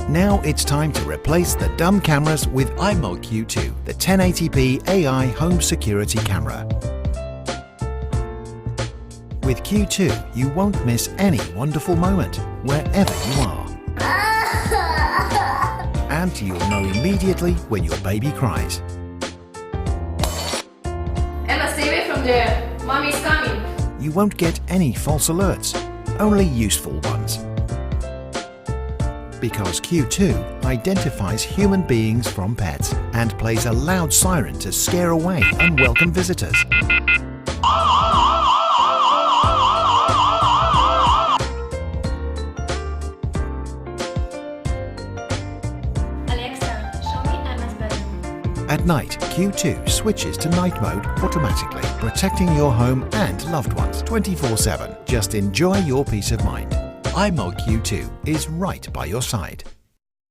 Now it's time to replace the dumb cameras with IMOU Q2, the 1080p AI home security camera. With Q2, you won't miss any wonderful moment, wherever you are. And you'll know immediately when your baby cries. Emma, stay away from there. Mommy is coming. You won't get any false alerts, only useful ones. Because Q2 identifies human beings from pets and plays a loud siren to scare away unwelcome visitors. At night, Q2 switches to night mode automatically, protecting your home and loved ones 24/7. Just enjoy your peace of mind. IMOU Q2 is right by your side.